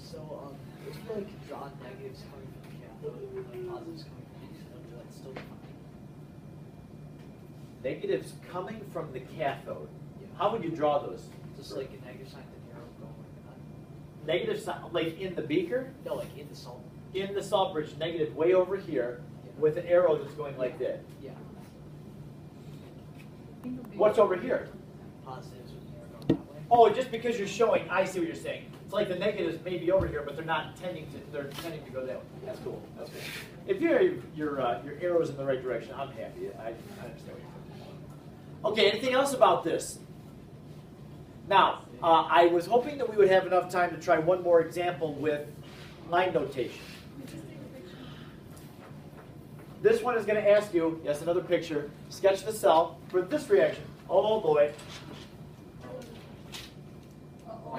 So, if you like draw negatives coming from the cathode and like positives coming from the anode, will that still be fine? Negatives coming from the cathode. Yeah. How would you draw those? Just like a negative sign, the arrow going like that. Negative sign, like in the beaker? No, like in the salt. In the salt bridge, negative way over here with an arrow that's going like that. Yeah. What's over here? Positives with the arrow going that way. Oh, just because you're showing, I see what you're saying. It's like the negatives may be over here, but they're not tending to. They're tending to go that way. That's cool. That's cool. If your arrow's in the right direction, I'm happy. I understand what you're saying. Okay. Anything else about this? Now, I was hoping that we would have enough time to try one more example with line notation. This one is going to ask you, yes, another picture, sketch the cell for this reaction. Oh boy.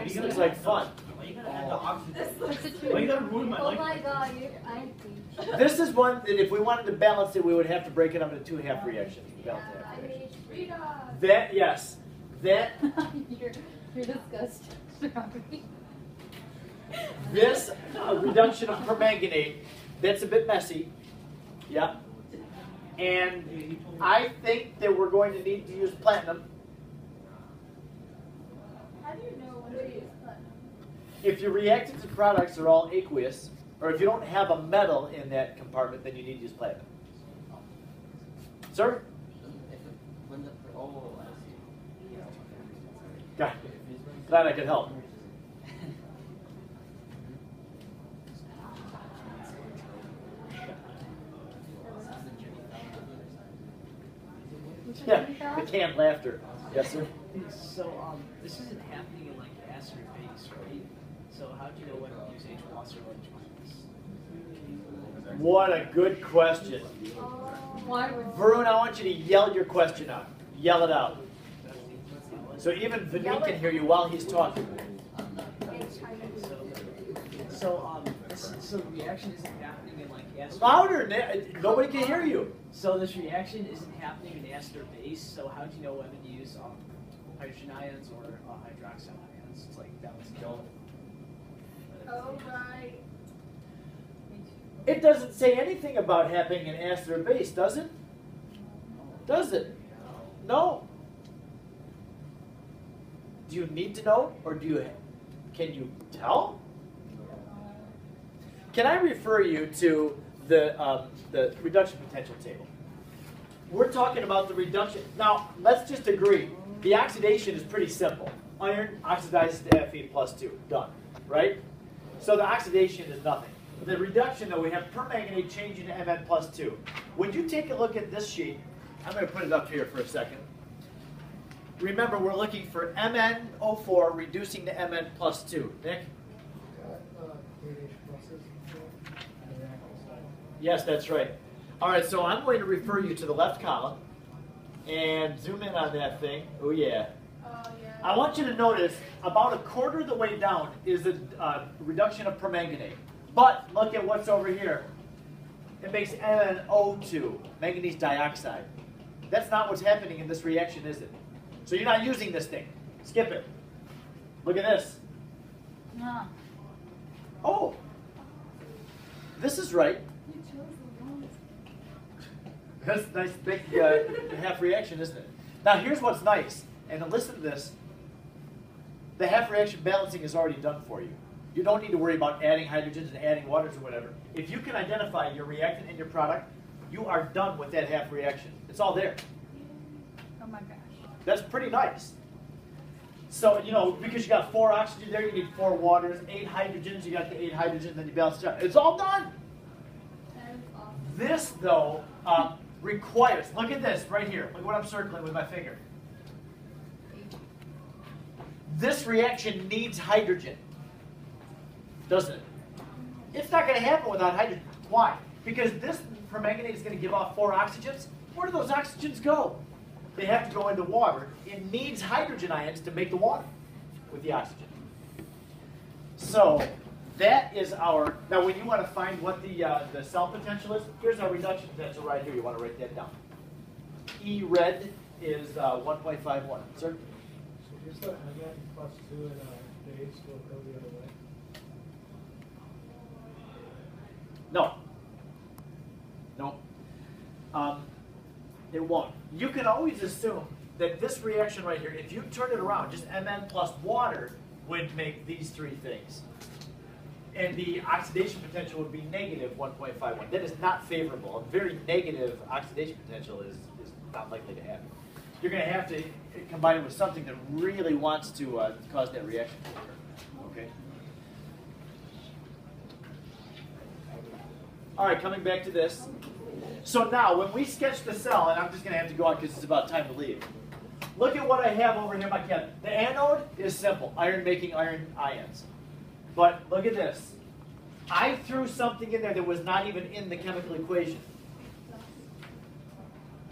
This looks like fun. Why you gotta add the oxygen? Why Why you gotta ruin my Oh life? my god, I think. This is one that if we wanted to balance it, we would have to break it up into two half reactions. to balance the half reaction. Rita. That, yes. That, You're disgusting. this reduction of permanganate, that's a bit messy. Yeah. And I think that we're going to need to use platinum. How do you know when to use platinum? If your reactants and products are all aqueous, or if you don't have a metal in that compartment, then you need to use platinum. Sir? God, glad I could help. Yeah, the canned laughter. Yes, sir? So, this isn't happening in like acid or base, right? So, how do you know when to use H plus or H minus? What a good question. Why would Varun, I want you to yell your question out. Yell it out. So even Vinny can hear you while he's talking. So, so the reaction isn't happening in like acid. Louder, nobody can hear you. So this reaction isn't happening in acid or base. So how do you know whether to use hydrogen ions or hydroxide ions? It's like balancing out. Oh, right. It doesn't say anything about happening in acid or base, does it? Does it? No. Do you need to know, or can you tell? Can I refer you to the reduction potential table? We're talking about the reduction. Now, let's just agree. The oxidation is pretty simple. Iron oxidizes to Fe plus 2. Done. Right? So the oxidation is nothing. The reduction, though, we have permanganate changing to Mn plus 2. When you take a look at this sheet, I'm going to put it up here for a second. Remember, we're looking for MnO4 reducing to Mn plus 2. Nick? Yes, that's right. All right, so I'm going to refer you to the left column and zoom in on that thing. Oh, yeah. I want you to notice about a quarter of the way down is a reduction of permanganate. But look at what's over here. It makes MnO2, manganese dioxide. That's not what's happening in this reaction, is it? So you're not using this thing. Skip it. Look at this. No. Oh, this is right. You chose the wrong. That's a nice big half reaction, isn't it? Now here's what's nice, and to listen to this, the half reaction balancing is already done for you. You don't need to worry about adding hydrogens and adding waters or whatever. If you can identify your reactant and your product, you are done with that half reaction. It's all there. Oh my gosh. That's pretty nice. So, you know, because you got 4 oxygen there, you need 4 waters, 8 hydrogens, you got the 8 hydrogens, then you balance it out. It's all done. That is awesome. This, though, requires, look at this right here. Look what I'm circling with my finger. This reaction needs hydrogen, doesn't it? It's not going to happen without hydrogen. Why? Because this permanganate is going to give off 4 oxygens. Where do those oxygens go? They have to go into water. It needs hydrogen ions to make the water with the oxygen. So that is our, now when you want to find what the cell potential is, here's our reduction potential right here. You want to write that down. E red is 1.51. Sir? So just let Mn plus 2 and base will go the other way. No. No. It won't. You can always assume that this reaction right here, if you turn it around, just Mn plus water would make these three things. And the oxidation potential would be negative 1.51. That is not favorable. A very negative oxidation potential is not likely to happen. You're going to have to combine it with something that really wants to cause that reaction to occur. Okay? All right, coming back to this. So now, when we sketch the cell, and I'm just going to have to go on because it's about time to leave. Look at what I have over here in my cabinet. The anode is simple, iron making iron ions. But look at this. I threw something in there that was not even in the chemical equation.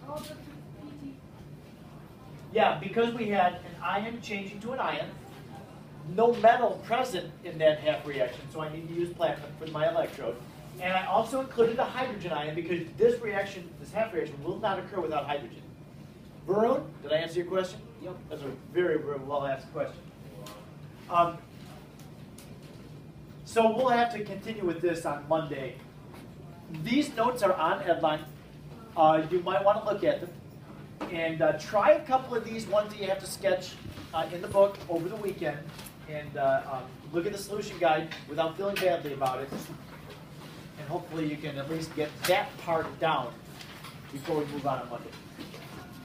Oh, the PT. Yeah, because we had an ion changing to an ion, no metal present in that half reaction, so I need to use platinum for my electrode. And I also included a hydrogen ion because this reaction, this half reaction, will not occur without hydrogen. Varun, did I answer your question? Yep. That's a very, very well asked question. So we'll have to continue with this on Monday. These notes are on Edline. You might want to look at them. And try a couple of these ones that you have to sketch in the book over the weekend. And look at the solution guide without feeling badly about it. And hopefully you can at least get that part down before we move on Monday.